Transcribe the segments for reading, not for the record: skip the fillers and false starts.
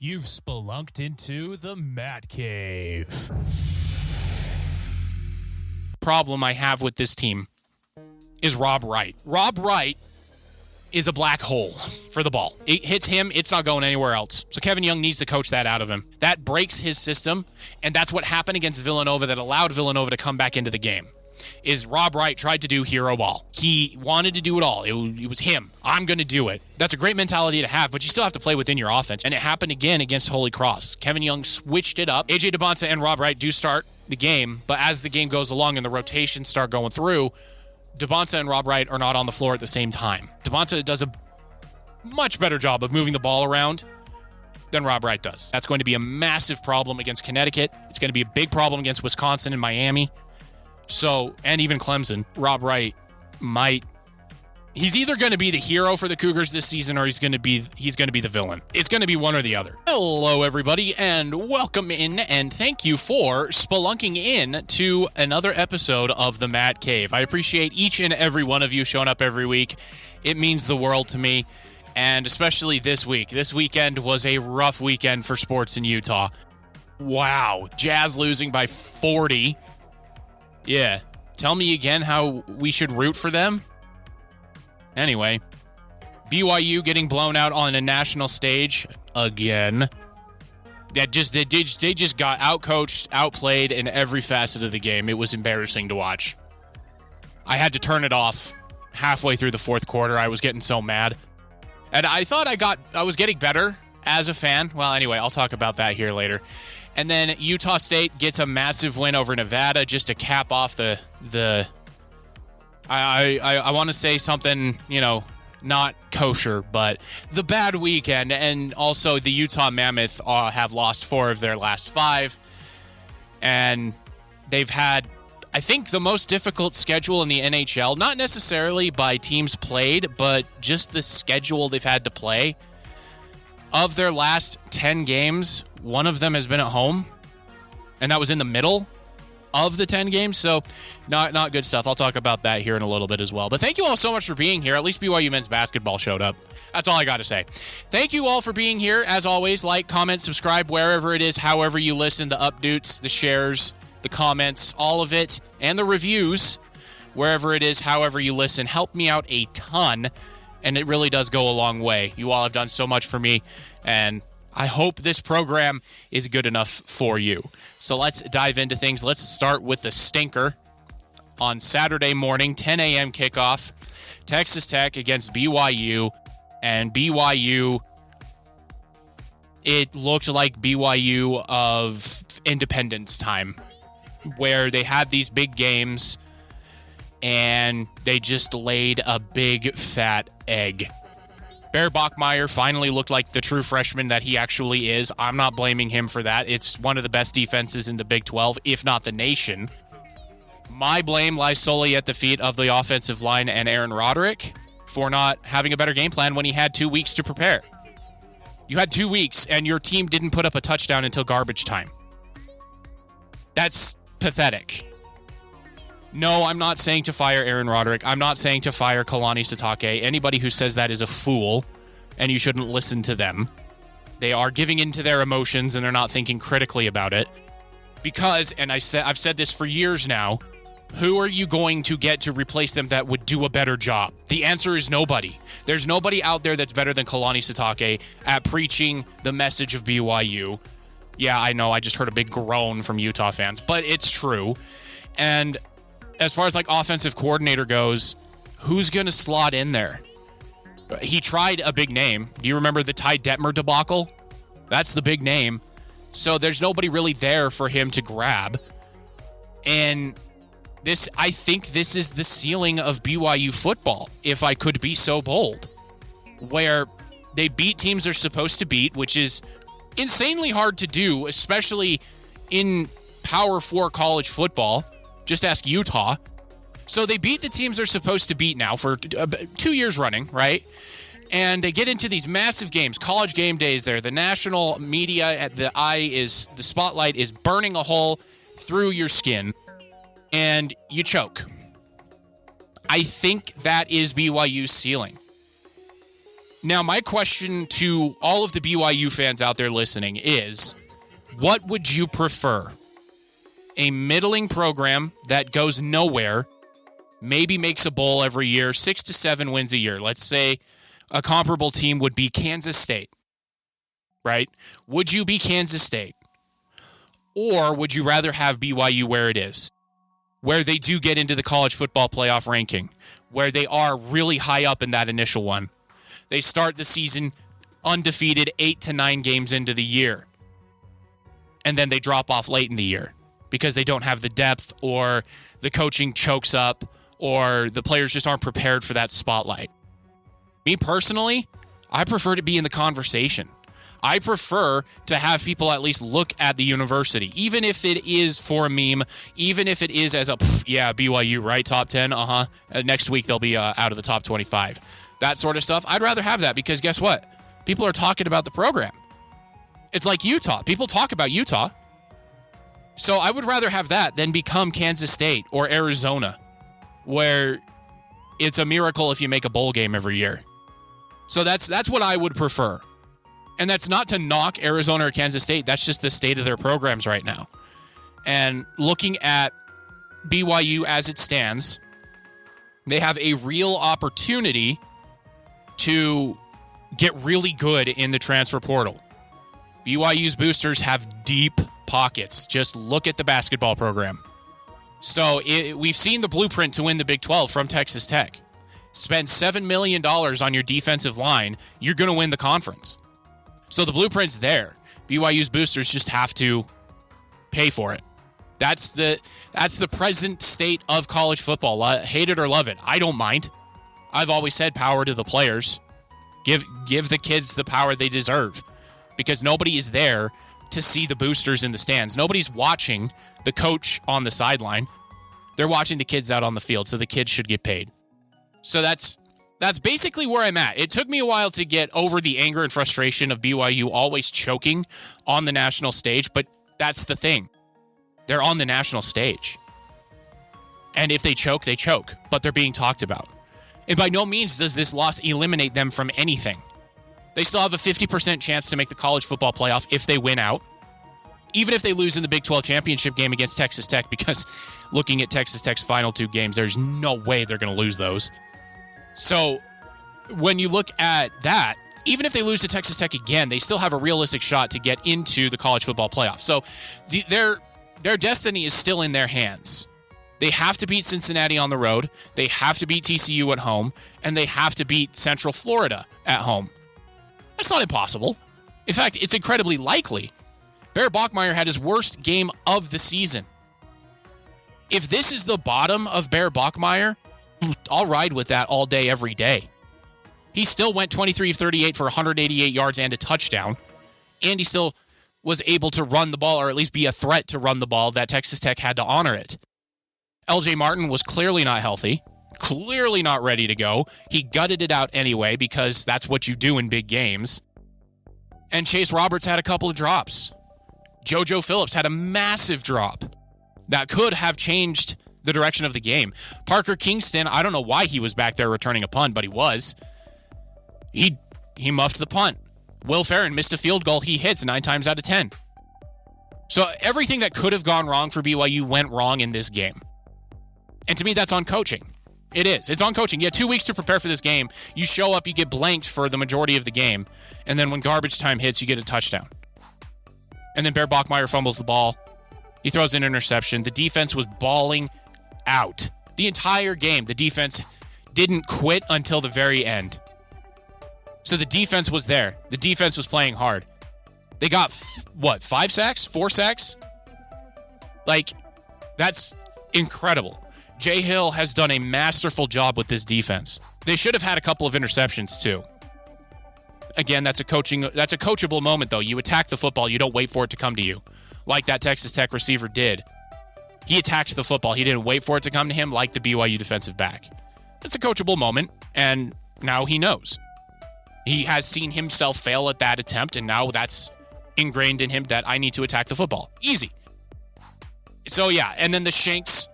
You've spelunked into the Matt Cave. Problem I have with this team is Rob Wright. Rob Wright is a black hole for the ball. It hits him, it's not going anywhere else. So Kevin Young needs to coach that out of him. That breaks his system, and that's what happened against Villanova that allowed Villanova to come back into the game. Is Rob Wright tried to do hero ball. He wanted to do it all. It was him. I'm going to do it. That's a great mentality to have, but you still have to play within your offense. And it happened again against Holy Cross. Kevin Young switched it up. AJ DeBonta and Rob Wright do start the game, but as the game goes along and the rotations start going through, DeBonta and Rob Wright are not on the floor at the same time. DeBonta does a much better job of moving the ball around than Rob Wright does. That's going to be a massive problem against Connecticut. It's going to be a big problem against Wisconsin and Miami. So, and even Clemson. Rob Wright he's either going to be the hero for the Cougars this season or he's going to be the villain. It's going to be one or the other. Hello, everybody, and welcome in, and thank you for spelunking in to another episode of the Matt Cave. I appreciate each and every one of you showing up every week. It means the world to me, and especially this week. This weekend was a rough weekend for sports in Utah. Wow. Jazz losing by 40. Yeah. Tell me again how we should root for them? Anyway, BYU getting blown out on a national stage again. They just got outcoached, outplayed in every facet of the game. It was embarrassing to watch. I had to turn it off halfway through the fourth quarter. I was getting so mad. And I thought I was getting better as a fan. Well, anyway, I'll talk about that here later. And then Utah State gets a massive win over Nevada just to cap off the I want to say something, not kosher, but the bad weekend. And also the Utah Mammoth have lost 4 of their last 5. And they've had, I think, the most difficult schedule in the NHL, not necessarily by teams played, but just the schedule they've had to play. Of their last 10 games, one of them has been at home, and that was in the middle of the 10 games, so not good stuff. I'll talk about that here in a little bit as well. But thank you all so much for being here. At least BYU men's basketball showed up. That's all I got to say. Thank you all for being here. As always, like, comment, subscribe, wherever it is, however you listen, the updates, the shares, the comments, all of it, and the reviews, wherever it is, however you listen. Help me out a ton, and it really does go a long way. You all have done so much for me, and I hope this program is good enough for you. So let's dive into things. Let's start with the stinker. On Saturday morning, 10 a.m. kickoff, Texas Tech against BYU. And BYU, it looked like BYU of Independence time, where they had these big games and they just laid a big fat egg. Bear Bachmeier finally looked like the true freshman that he actually is. I'm not blaming him for that. It's one of the best defenses in the Big 12, if not the nation. My blame lies solely at the feet of the offensive line and Aaron Roderick for not having a better game plan when he had 2 weeks to prepare. You had 2 weeks, and your team didn't put up a touchdown until garbage time. That's pathetic. No, I'm not saying to fire Aaron Roderick. I'm not saying to fire Kalani Sitake. Anybody who says that is a fool, and you shouldn't listen to them. They are giving into their emotions, and they're not thinking critically about it. Because, and I've said this for years now, who are you going to get to replace them that would do a better job? The answer is nobody. There's nobody out there that's better than Kalani Sitake at preaching the message of BYU. Yeah, I know, I just heard a big groan from Utah fans, but it's true. And as far as like offensive coordinator goes, who's going to slot in there? He tried a big name. Do you remember the Ty Detmer debacle? That's the big name. So there's nobody really there for him to grab. And I think this is the ceiling of BYU football, if I could be so bold, where they beat teams they're supposed to beat, which is insanely hard to do, especially in Power 4 college football. Just ask Utah. So they beat the teams they're supposed to beat now for 2 years running, right? And they get into these massive games. College game days there. The national media, the spotlight is burning a hole through your skin. And you choke. I think that is BYU's ceiling. Now, my question to all of the BYU fans out there listening is, what would you prefer? A middling program that goes nowhere, maybe makes a bowl every year, 6 to 7 wins a year. Let's say a comparable team would be Kansas State, right? Would you be Kansas State? Or would you rather have BYU where it is, where they do get into the college football playoff ranking, where they are really high up in that initial one? They start the season undefeated 8 to 9 games into the year, and then they drop off late in the year because they don't have the depth, or the coaching chokes up, or the players just aren't prepared for that spotlight. Me personally, I prefer to be in the conversation. I prefer to have people at least look at the university, even if it is for a meme, even if it is as a, BYU, right? Top 10, next week they'll be out of the top 25. That sort of stuff. I'd rather have that because guess what? People are talking about the program. It's like Utah. People talk about Utah. So I would rather have that than become Kansas State or Arizona, where it's a miracle if you make a bowl game every year. So that's what I would prefer. And that's not to knock Arizona or Kansas State. That's just the state of their programs right now. And looking at BYU as it stands, they have a real opportunity to get really good in the transfer portal. BYU's boosters have deep pockets. Just look at the basketball program. So we've seen the blueprint to win the Big 12 from Texas Tech. Spend $7 million on your defensive line, you're going to win the conference. So the blueprint's there. BYU's boosters just have to pay for it. That's the present state of college football. Hate it or love it, I don't mind. I've always said power to the players. Give the kids the power they deserve, because nobody is there to see the boosters in the stands. Nobody's watching the coach on the sideline. They're watching the kids out on the field, so the kids should get paid. So that's basically where I'm at. It took me a while to get over the anger and frustration of BYU always choking on the national stage, but that's the thing. They're on the national stage. And if they choke, they choke, but they're being talked about. And by no means does this loss eliminate them from anything. They still have a 50% chance to make the college football playoff if they win out. Even if they lose in the Big 12 championship game against Texas Tech, because looking at Texas Tech's final 2 games, there's no way they're going to lose those. So when you look at that, even if they lose to Texas Tech again, they still have a realistic shot to get into the college football playoff. So their destiny is still in their hands. They have to beat Cincinnati on the road. They have to beat TCU at home. And they have to beat Central Florida at home. That's not impossible. In fact, it's incredibly likely. Bear Bachmeier had his worst game of the season. If this is the bottom of Bear Bachmeier, I'll ride with that all day, every day. He still went 23 of 38 for 188 yards and a touchdown. And he still was able to run the ball, or at least be a threat to run the ball, that Texas Tech had to honor it. LJ Martin was clearly not healthy, clearly not ready to go. He gutted it out anyway, because that's what you do in big games. And Chase Roberts had a couple of drops. JoJo Phillips had a massive drop that could have changed the direction of the game. Parker Kingston, I don't know why he was back there returning a punt, but he was. He muffed the punt. Will Ferrin missed a field goal he hits 9 times out of 10. So everything that could have gone wrong for BYU went wrong in this game. And to me, that's on coaching. It is. It's on coaching. You had 2 weeks to prepare for this game. You show up, you get blanked for the majority of the game. And then when garbage time hits, you get a touchdown. And then Bear Bachmeier fumbles the ball. He throws an interception. The defense was balling out. The entire game, the defense didn't quit until the very end. So the defense was there. The defense was playing hard. They got, 5 sacks? 4 sacks? That's incredible. Jay Hill has done a masterful job with this defense. They should have had a couple of interceptions too. Again, that's a coachable moment though. You attack the football, you don't wait for it to come to you. Like that Texas Tech receiver did. He attacked the football. He didn't wait for it to come to him like the BYU defensive back. It's a coachable moment, and now he knows. He has seen himself fail at that attempt, and now that's ingrained in him that I need to attack the football. Easy. So yeah, and then the shanks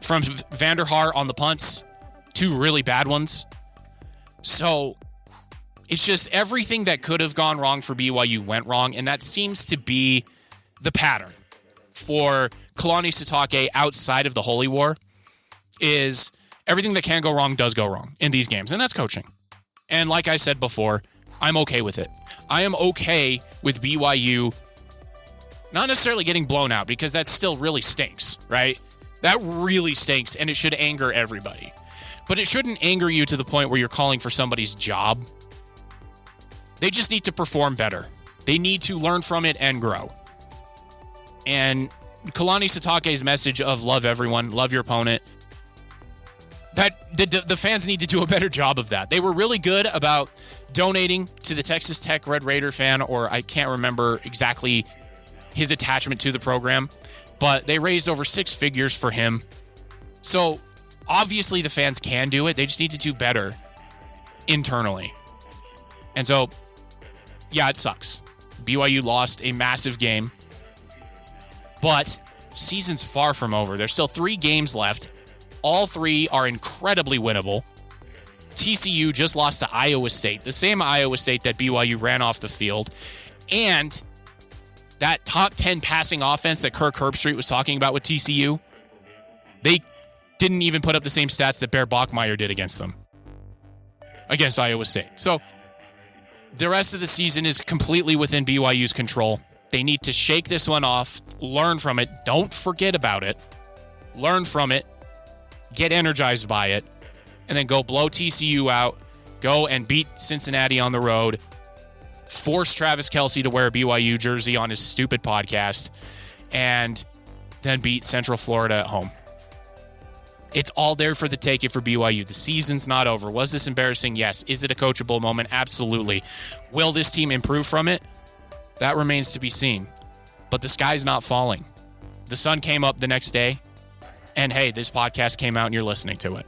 from Vanderhaar on the punts, 2 really bad ones. So It's just everything that could have gone wrong for BYU went wrong, and that seems to be the pattern for Kalani Sitake outside of the Holy War, is everything that can go wrong does go wrong in these games, and that's coaching. And like I said before, I'm okay with it. I am okay with BYU not necessarily getting blown out, because that still really stinks, right? That really stinks, and it should anger everybody. But it shouldn't anger you to the point where you're calling for somebody's job. They just need to perform better. They need to learn from it and grow. And Kalani Sitake's message of love everyone, love your opponent, that the fans need to do a better job of that. They were really good about donating to the Texas Tech Red Raider fan, or I can't remember exactly his attachment to the program, but they raised over 6 figures for him. So obviously the fans can do it. They just need to do better internally. And so, yeah, it sucks. BYU lost a massive game, but season's far from over. There's still 3 games left. All 3 are incredibly winnable. TCU just lost to Iowa State, the same Iowa State that BYU ran off the field. And that top 10 passing offense that Kirk Herbstreit was talking about with TCU, they didn't even put up the same stats that Bear Bachmeier did against them, against Iowa State. So the rest of the season is completely within BYU's control. They need to shake this one off, learn from it. Don't forget about it. Learn from it. Get energized by it. And then go blow TCU out. Go and beat Cincinnati on the road. Force Travis Kelce to wear a BYU jersey on his stupid podcast. And then beat Central Florida at home. It's all there for the take it for BYU. The season's not over. Was this embarrassing? Yes. Is it a coachable moment? Absolutely. Will this team improve from it? That remains to be seen. But the sky's not falling. The sun came up the next day. And hey, this podcast came out and you're listening to it.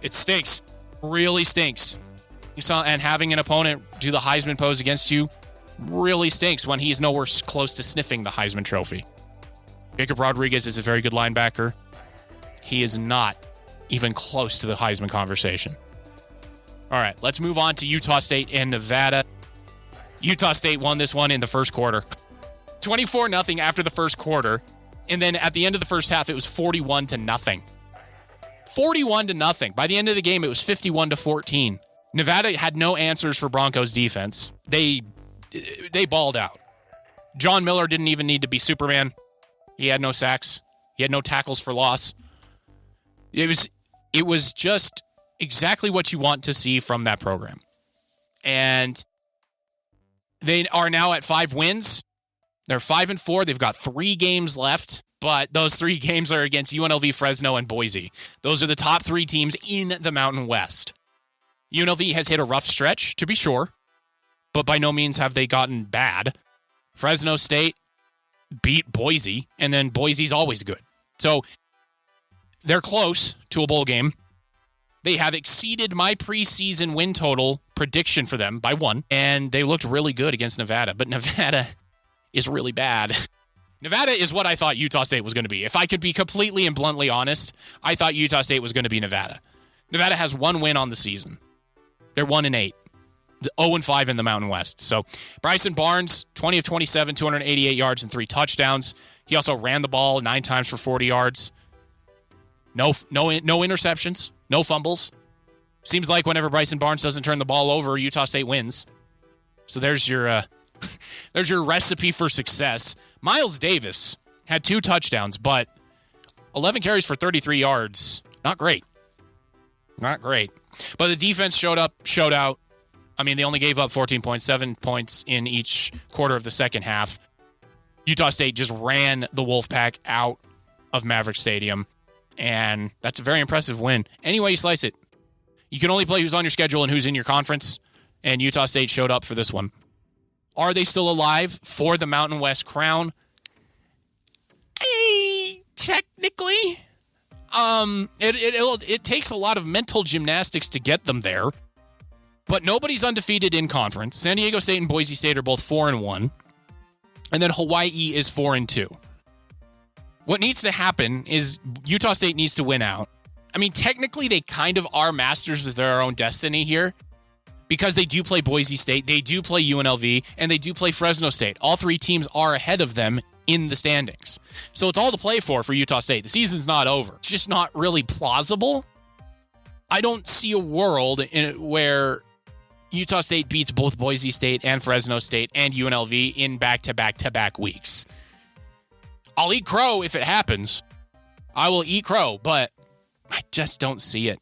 It stinks. Really stinks. And having an opponent do the Heisman pose against you really stinks when he's nowhere close to sniffing the Heisman Trophy. Jacob Rodriguez is a very good linebacker. He is not even close to the Heisman conversation. All right, let's move on to Utah State and Nevada. Utah State won this one in the first quarter. 24-0 after the first quarter. And then at the end of the first half, it was 41-0. 41-0. By the end of the game, it was 51-14. Nevada had no answers for Broncos defense. They balled out. John Miller didn't even need to be Superman. He had no sacks. He had no tackles for loss. It was just exactly what you want to see from that program. And they are now at 5 wins. They're 5-4. They've got 3 games left, but those 3 games are against UNLV, Fresno, and Boise. Those are the top 3 teams in the Mountain West. UNLV has hit a rough stretch, to be sure, but by no means have they gotten bad. Fresno State beat Boise, and then Boise's always good. So they're close to a bowl game. They have exceeded my preseason win total prediction for them by 1, and they looked really good against Nevada, but Nevada is really bad. Nevada is what I thought Utah State was going to be. If I could be completely and bluntly honest, I thought Utah State was going to be Nevada. Nevada has 1 win on the season. They're 1-8. 0-5 in the Mountain West. So Bryson Barnes, 20 of 27, 288 yards and 3 touchdowns. He also ran the ball 9 times for 40 yards. No interceptions, no fumbles. Seems like whenever Bryson Barnes doesn't turn the ball over, Utah State wins. So there's your recipe for success. Miles Davis had 2 touchdowns, but 11 carries for 33 yards. Not great. Not great. But the defense showed out. I mean, they only gave up 14.7 points in each quarter of the second half. Utah State just ran the Wolfpack out of Maverick Stadium, and that's a very impressive win. Any way you slice it, you can only play who's on your schedule and who's in your conference, and Utah State showed up for this one. Are they still alive for the Mountain West crown? Technically. It takes a lot of mental gymnastics to get them there, but nobody's undefeated in conference. San Diego State and Boise State are both 4-1, and then Hawaii is 4-2. What needs to happen is Utah State needs to win out. I mean, technically, they kind of are masters of their own destiny here because they do play Boise State, they do play UNLV, and they do play Fresno State. All three teams are ahead of them in the standings. So it's all to play for Utah State. The season's not over. It's just not really plausible. I don't see a world where Utah State beats both Boise State and Fresno State and UNLV in back-to-back-to-back weeks. I'll eat crow if it happens. I will eat crow, but I just don't see it.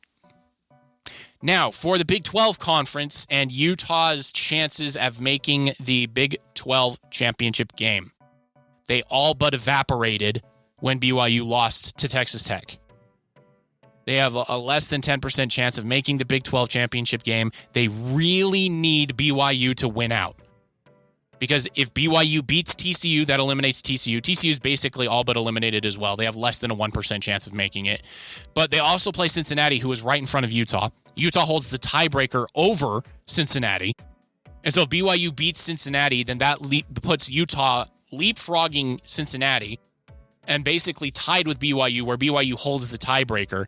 Now, for the Big 12 Conference and Utah's chances of making the Big 12 championship game, they all but evaporated when BYU lost to Texas Tech. They have a less than 10% chance of making the Big 12 championship game. They really need BYU to win out. Because if BYU beats TCU, that eliminates TCU. TCU is basically all but eliminated as well. They have less than a 1% chance of making it. But they also play Cincinnati, who is right in front of Utah. Utah holds the tiebreaker over Cincinnati. And so if BYU beats Cincinnati, then that puts Utah leapfrogging Cincinnati and basically tied with BYU, where BYU holds the tiebreaker.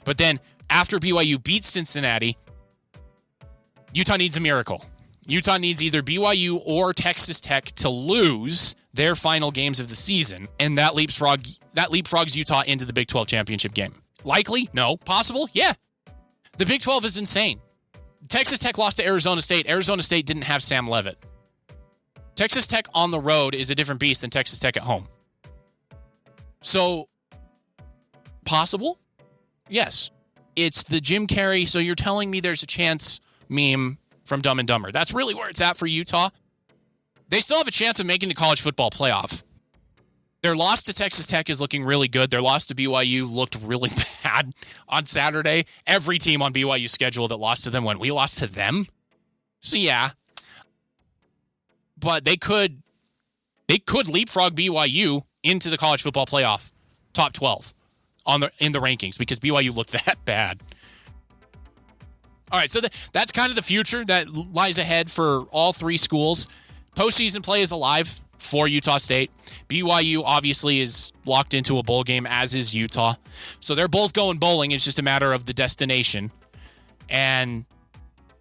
But then after BYU beats Cincinnati, Utah needs a miracle. Utah needs either BYU or Texas Tech to lose their final games of the season, and that leapfrogs Utah into the Big 12 championship game. Likely? No. Possible? Yeah. The Big 12 is insane. Texas Tech lost to Arizona State. Arizona State didn't have Sam Leavitt. Texas Tech on the road is a different beast than Texas Tech at home. So, possible? Yes. It's the Jim Carrey, so you're telling me there's a chance meme from Dumb and Dumber. That's really where it's at for Utah. They still have a chance of making the college football playoff. Their loss to Texas Tech is looking really good. Their loss to BYU looked really bad on Saturday. Every team on BYU's schedule that lost to them when we lost to them. So yeah. But they could leapfrog BYU into the college football playoff, top 12 in the rankings, because BYU looked that bad. All right, so that's kind of the future that lies ahead for all three schools. Postseason play is alive for Utah State. BYU obviously is locked into a bowl game, as is Utah. So they're both going bowling. It's just a matter of the destination. And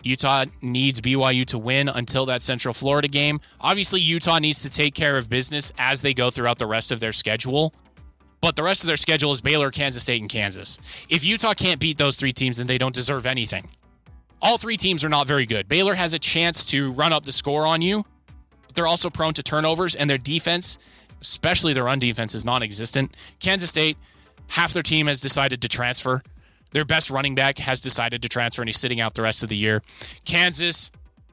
Utah needs BYU to win until that Central Florida game. Obviously, Utah needs to take care of business as they go throughout the rest of their schedule. But the rest of their schedule is Baylor, Kansas State, and Kansas. If Utah can't beat those three teams, then they don't deserve anything. All three teams are not very good. Baylor has a chance to run up the score on you. But they're also prone to turnovers, and their defense, especially their run defense, is non-existent. Kansas State, half their team has decided to transfer. Their best running back has decided to transfer, and he's sitting out the rest of the year. Kansas,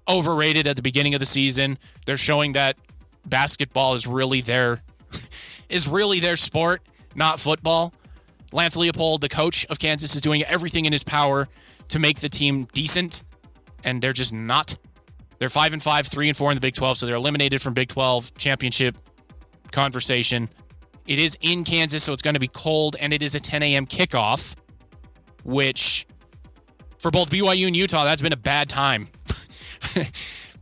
overrated at the beginning of the season. They're showing that basketball is really their sport, not football. Lance Leopold, the coach of Kansas, is doing everything in his power to make the team decent, and they're just not. They're 5-5, 3-4 in the Big 12, so they're eliminated from Big 12 championship conversation. It is in Kansas, so it's going to be cold, and it is a 10 a.m. kickoff, which for both BYU and Utah, that's been a bad time.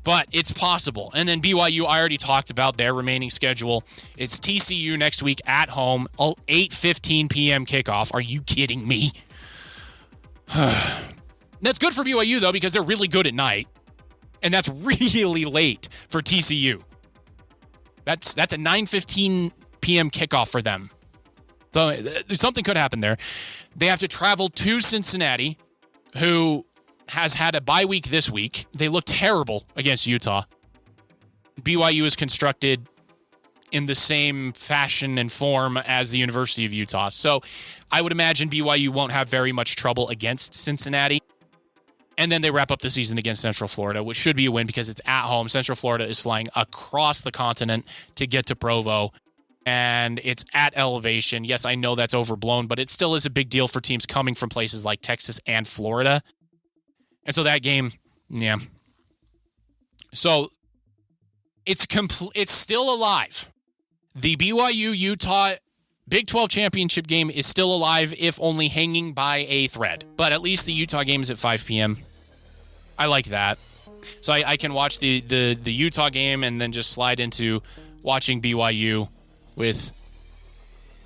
But it's possible. And then BYU, I already talked about their remaining schedule. It's TCU next week at home, 8:15 p.m. kickoff. Are you kidding me? That's good for BYU, though, because they're really good at night. And that's really late for TCU. That's a 9:15 p.m. kickoff for them. So something could happen there. They have to travel to Cincinnati, who has had a bye week this week. They look terrible against Utah. BYU is constructed in the same fashion and form as the University of Utah. So I would imagine BYU won't have very much trouble against Cincinnati. And then they wrap up the season against Central Florida, which should be a win because it's at home. Central Florida is flying across the continent to get to Provo, and it's at elevation. Yes, I know that's overblown, but it still is a big deal for teams coming from places like Texas and Florida. And so that game, yeah. So it's still alive. The BYU-Utah Big 12 championship game is still alive, if only hanging by a thread. But at least the Utah game is at 5 p.m. I like that. So I can watch the Utah game and then just slide into watching BYU with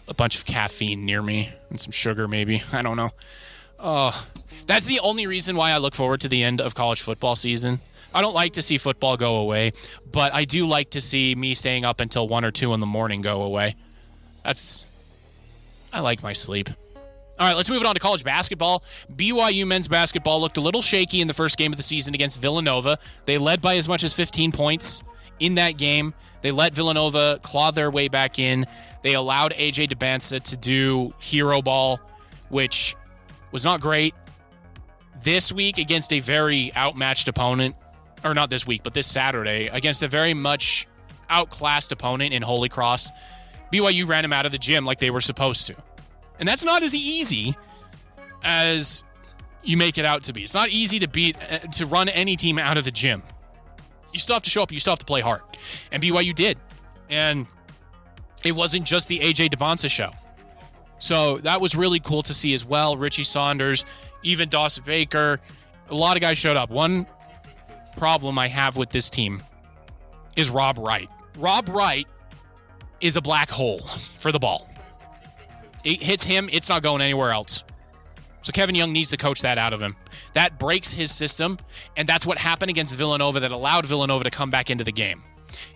a bunch of caffeine near me and some sugar maybe. I don't know. That's the only reason why I look forward to the end of college football season. I don't like to see football go away, but I do like to see me staying up until 1 or 2 in the morning go away. I like my sleep. All right, let's move it on to college basketball. BYU men's basketball looked a little shaky in the first game of the season against Villanova. They led by as much as 15 points in that game. They let Villanova claw their way back in. They allowed AJ DeBansa to do hero ball, which was not great. This week against a very outmatched opponent, or not this week, but this Saturday, against a very much outclassed opponent in Holy Cross, BYU ran him out of the gym like they were supposed to. And that's not as easy as you make it out to be. It's not easy to run any team out of the gym. You still have to show up. You still have to play hard. And BYU did. And it wasn't just the AJ DeBansa show. So that was really cool to see as well. Richie Saunders, even Dawson Baker, a lot of guys showed up. One problem I have with this team is Rob Wright. Rob Wright is a black hole for the ball. It hits him, it's not going anywhere else. So Kevin Young needs to coach that out of him. That breaks his system, and that's what happened against Villanova that allowed Villanova to come back into the game,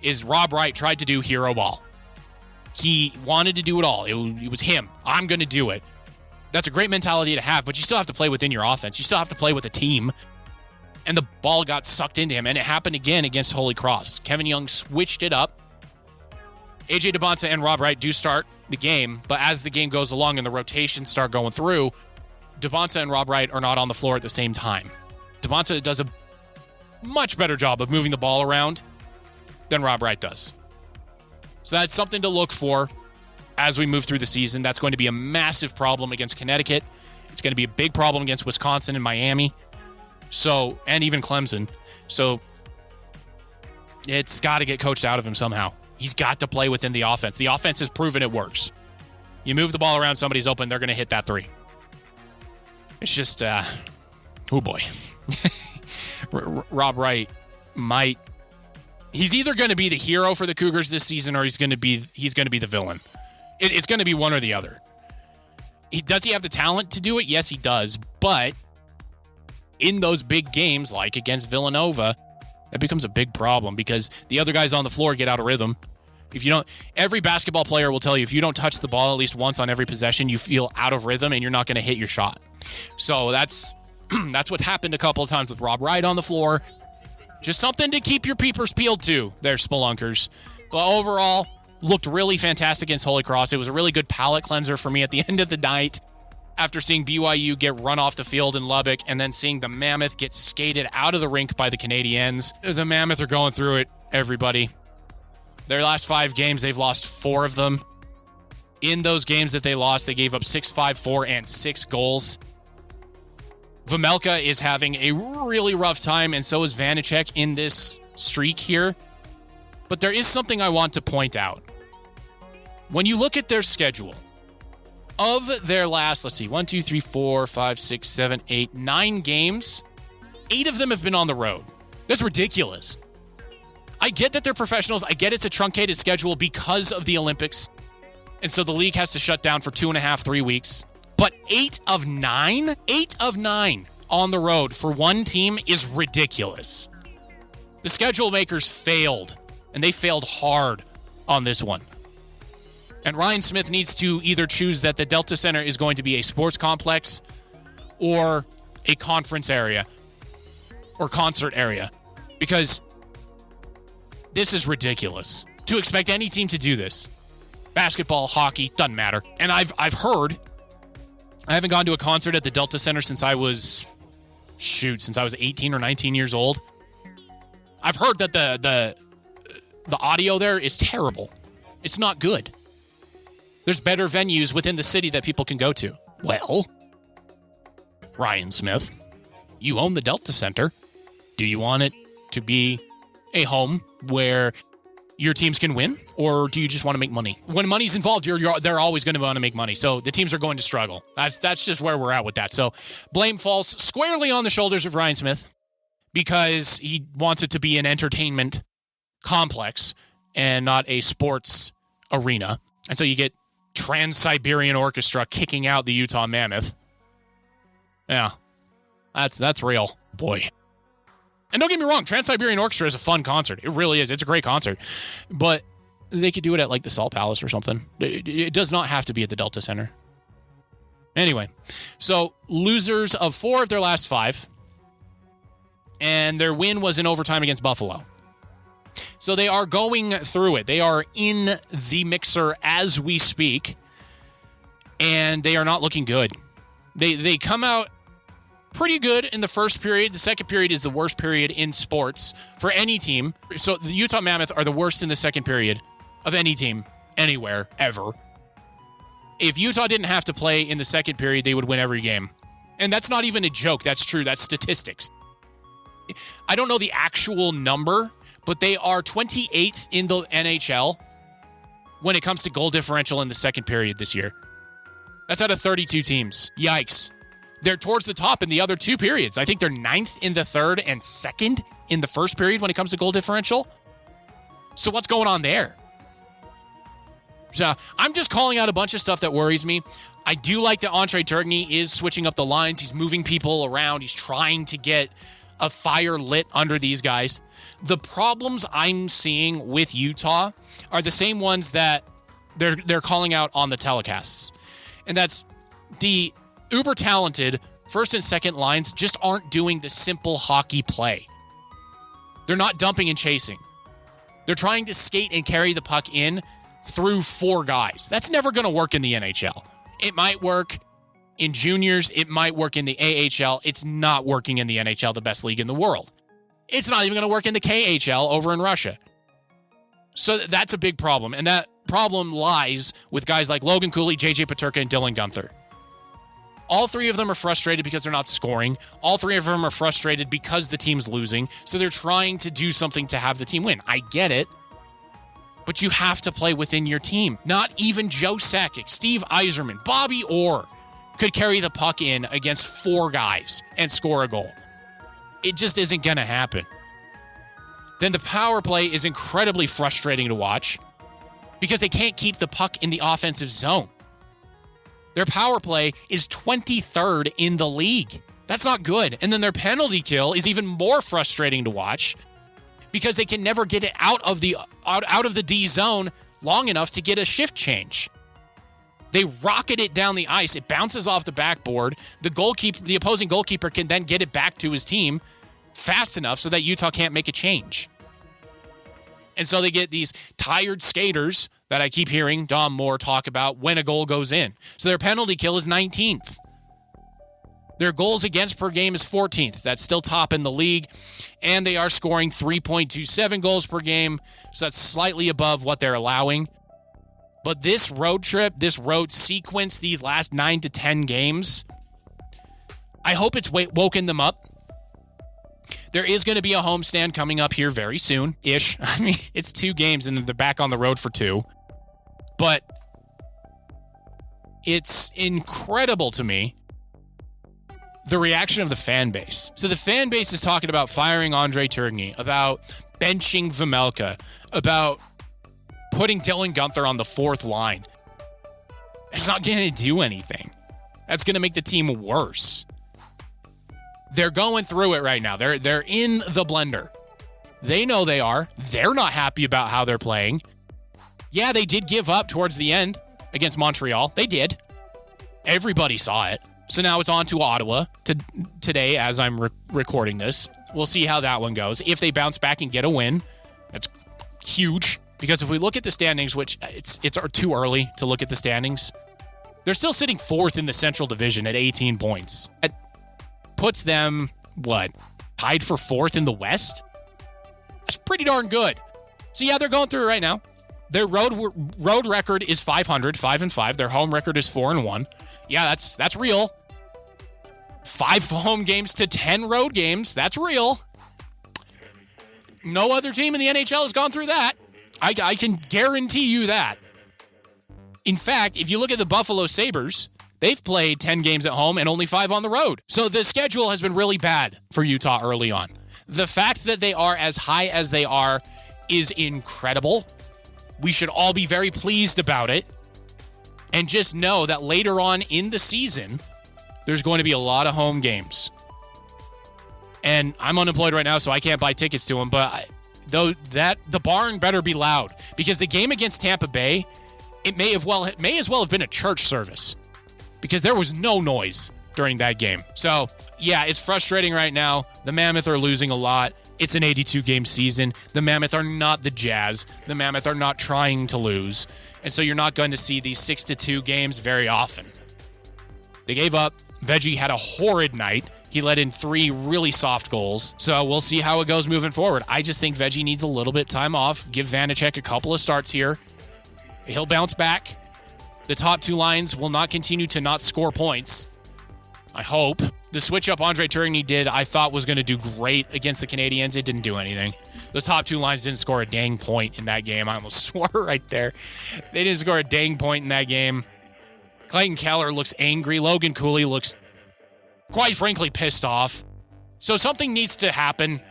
is Rob Wright tried to do hero ball. He wanted to do it all. It was him. I'm going to do it. That's a great mentality to have, but you still have to play within your offense. You still have to play with a team. And the ball got sucked into him, and it happened again against Holy Cross. Kevin Young switched it up. AJ DeBansa and Rob Wright do start the game, but as the game goes along and the rotations start going through, DeBansa and Rob Wright are not on the floor at the same time. DeBansa does a much better job of moving the ball around than Rob Wright does. So that's something to look for as we move through the season. That's going to be a massive problem against Connecticut. It's going to be a big problem against Wisconsin and Miami. So, and even Clemson. So it's got to get coached out of him somehow. He's got to play within the offense. The offense has proven it works. You move the ball around, somebody's open, they're going to hit that three. It's just, oh boy. Rob Wright might, he's either going to be the hero for the Cougars this season or he's going to be the villain. It's going to be one or the other. Does he have the talent to do it? Yes, he does. But in those big games, like against Villanova, that becomes a big problem because the other guys on the floor get out of rhythm. Every basketball player will tell you if you don't touch the ball at least once on every possession, you feel out of rhythm and you're not going to hit your shot. So that's what's happened a couple of times with Rob Wright on the floor. Just something to keep your peepers peeled to there, Spelunkers. But overall, looked really fantastic against Holy Cross. It was a really good palate cleanser for me at the end of the night after seeing BYU get run off the field in Lubbock and then seeing the Mammoth get skated out of the rink by the Canadiens. The Mammoth are going through it, everybody. Their last 5 games, they've lost 4 of them. In those games that they lost, they gave up 6-5, 4, and 6 goals. Vemelka is having a really rough time, and so is Vanacek in this streak here. But there is something I want to point out. When you look at their schedule, of their last, 1, 2, 3, 4, 5, 6, 7, 8, 9 games, 8 of them have been on the road. That's ridiculous. I get that they're professionals. I get it's a truncated schedule because of the Olympics. And so the league has to shut down for 2.5, 3 weeks. But 8 of 9 on the road for one team is ridiculous. The schedule makers failed, and they failed hard on this one. And Ryan Smith needs to either choose that the Delta Center is going to be a sports complex or a conference area or concert area, because this is ridiculous to expect any team to do this. Basketball, hockey, doesn't matter. And I've heard, I haven't gone to a concert at the Delta Center since I was 18 or 19 years old. I've heard that the audio there is terrible. It's not good. There's better venues within the city that people can go to. Well, Ryan Smith, you own the Delta Center. Do you want it to be a home where your teams can win, or do you just want to make money? When money's involved, they're always going to want to make money. So the teams are going to struggle. That's just where we're at with that. So blame falls squarely on the shoulders of Ryan Smith because he wants it to be an entertainment complex and not a sports arena. And so you get Trans-Siberian Orchestra kicking out the Utah Mammoth. Yeah. That's real. Boy. And don't get me wrong, Trans-Siberian Orchestra is a fun concert. It really is. It's a great concert. But they could do it at like the Salt Palace or something. It does not have to be at the Delta Center. Anyway, so losers of 4 of their last 5. And their win was in overtime against Buffalo. So they are going through it. They are in the mixer as we speak. And they are not looking good. They come out pretty good in the first period. The second period is the worst period in sports for any team. So the Utah Mammoth are the worst in the second period of any team anywhere, ever. If Utah didn't have to play in the second period, they would win every game. And that's not even a joke. That's true. That's statistics. I don't know the actual number, but they are 28th in the NHL when it comes to goal differential in the second period this year. That's out of 32 teams. Yikes. They're towards the top in the other 2 periods. I think they're 9th in the third and 2nd in the first period when it comes to goal differential. So what's going on there? So I'm just calling out a bunch of stuff that worries me. I do like that Andre Turgeon is switching up the lines. He's moving people around. He's trying to get a fire lit under these guys. The problems I'm seeing with Utah are the same ones that they're calling out on the telecasts. And that's the uber talented first and second lines just aren't doing the simple hockey play. They're not dumping and chasing. They're trying to skate and carry the puck in through 4 guys. That's never going to work in the NHL. It might work in juniors. It might work in the AHL. It's not working in the NHL, the best league in the world. It's not even going to work in the KHL over in Russia. So that's a big problem. And that problem lies with guys like Logan Cooley, JJ Peterka, and Dylan Guenther. All 3 of them are frustrated because they're not scoring. All 3 of them are frustrated because the team's losing. So they're trying to do something to have the team win. I get it. But you have to play within your team. Not even Joe Sakic, Steve Yzerman, Bobby Orr could carry the puck in against 4 guys and score a goal. It just isn't going to happen. Then the power play is incredibly frustrating to watch because they can't keep the puck in the offensive zone. Their power play is 23rd in the league. That's not good. And then their penalty kill is even more frustrating to watch because they can never get it out of the D zone long enough to get a shift change. They rocket it down the ice. It bounces off the backboard. The opposing goalkeeper can then get it back to his team fast enough so that Utah can't make a change. And so they get these tired skaters that I keep hearing Dom Moore talk about when a goal goes in. So their penalty kill is 19th. Their goals against per game is 14th. That's still top in the league. And they are scoring 3.27 goals per game. So that's slightly above what they're allowing. But this road trip, this road sequence, these last 9 to 10 games, I hope it's woken them up. There is going to be a homestand coming up here very soon-ish. I mean, it's 2 games and they're back on the road for 2. But it's incredible to me, the reaction of the fan base. So the fan base is talking about firing Andre Turgeon, about benching Vejmelka, about putting Dylan Guenther on the 4th line. It's not going to do anything. That's going to make the team worse. They're going through it right now. They're in the blender. They know they are. They're not happy about how they're playing. Yeah, they did give up towards the end against Montreal. They did. Everybody saw it. So now it's on to Ottawa today as I'm recording this. We'll see how that one goes. If they bounce back and get a win, that's huge. Because if we look at the standings, which it's too early to look at the standings, they're still sitting 4th in the Central Division at 18 points. That puts them, tied for 4th in the West? That's pretty darn good. So yeah, they're going through it right now. Their road record is 500, 5-5. Their home record is 4-1. Yeah, that's real. 5 home games to 10 road games. That's real. No other team in the NHL has gone through that. I can guarantee you that. In fact, if you look at the Buffalo Sabres, they've played 10 games at home and only 5 on the road. So the schedule has been really bad for Utah early on. The fact that they are as high as they are is incredible. We should all be very pleased about it. And just know that later on in the season, there's going to be a lot of home games. And I'm unemployed right now, so I can't buy tickets to them. But the barn better be loud, because the game against Tampa Bay, it may as well have been a church service, because there was no noise during that game. So yeah, it's frustrating right now. The Mammoth are losing a lot. It's an 82-game season. The Mammoth are not the Jazz. The Mammoth are not trying to lose. And so you're not going to see these 6-2 games very often. They gave up. Veggie had a horrid night. He let in 3 really soft goals. So we'll see how it goes moving forward. I just think Veggie needs a little bit of time off. Give Vanacek a couple of starts here. He'll bounce back. The top 2 lines will not continue to not score points, I hope. The switch up Andre Tourigny did, I thought was going to do great against the Canadiens. It didn't do anything. Those top 2 lines didn't score a dang point in that game. I almost swore right there. They didn't score a dang point in that game. Clayton Keller looks angry. Logan Cooley looks, quite frankly, pissed off. So something needs to happen.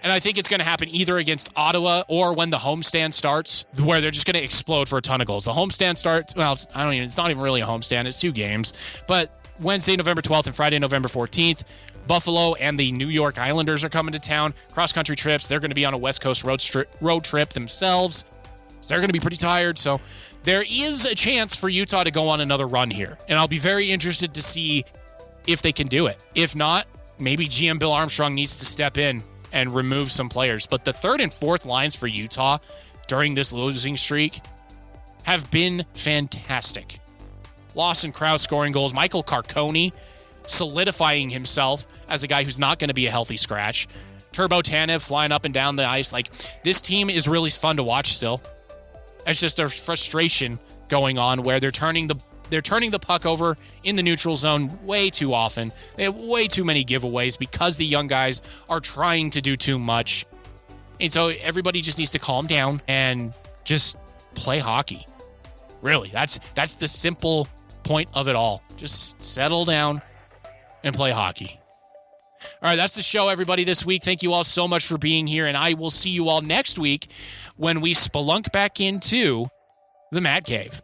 And I think it's going to happen either against Ottawa or when the homestand starts, where they're just going to explode for a ton of goals. The homestand starts, well, it's not even really a homestand. It's 2 games. But Wednesday, November 12th and Friday, November 14th, Buffalo and the New York Islanders are coming to town. Cross-country trips. They're going to be on a West Coast road trip themselves. So they're going to be pretty tired. So there is a chance for Utah to go on another run here. And I'll be very interested to see if they can do it. If not, maybe GM Bill Armstrong needs to step in and remove some players. But the 3rd and 4th lines for Utah during this losing streak have been fantastic. Lawson Krause scoring goals. Michael Carcone solidifying himself as a guy who's not going to be a healthy scratch. Turbo Tanev flying up and down the ice. Like, this team is really fun to watch still. It's just a frustration going on where they're turning the puck over in the neutral zone way too often. They have way too many giveaways because the young guys are trying to do too much. And so everybody just needs to calm down and just play hockey. Really, that's the simple point of it all. Just settle down and play hockey. All right, that's the show, everybody, this week. Thank you all so much for being here, and I will see you all next week when we spelunk back into the Mad Cave.